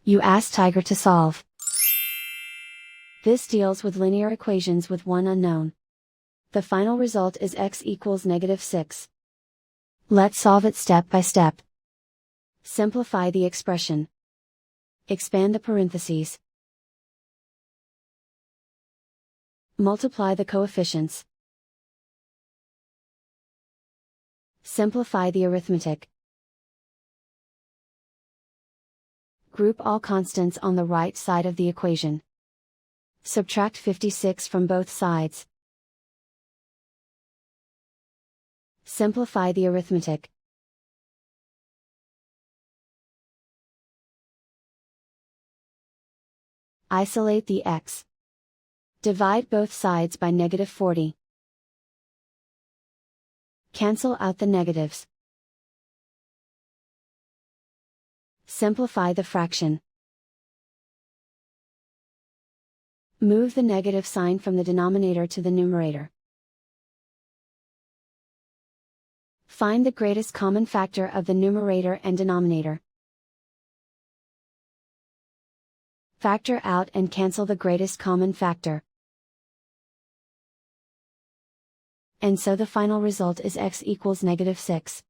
You ask Tiger to solve. This deals with linear equations with one unknown. The final result is x equals -6. Let's solve it step by step. Simplify the expression. Expand the parentheses. Multiply the coefficients. Simplify the arithmetic. Group all constants on the right side of the equation. Subtract 56 from both sides. Simplify the arithmetic. Isolate the x. Divide both sides by -40. Cancel out the negatives. Simplify the fraction. Move the negative sign from the denominator to the numerator. Find the greatest common factor of the numerator and denominator. Factor out and cancel the greatest common factor. And so the final result is x equals -6.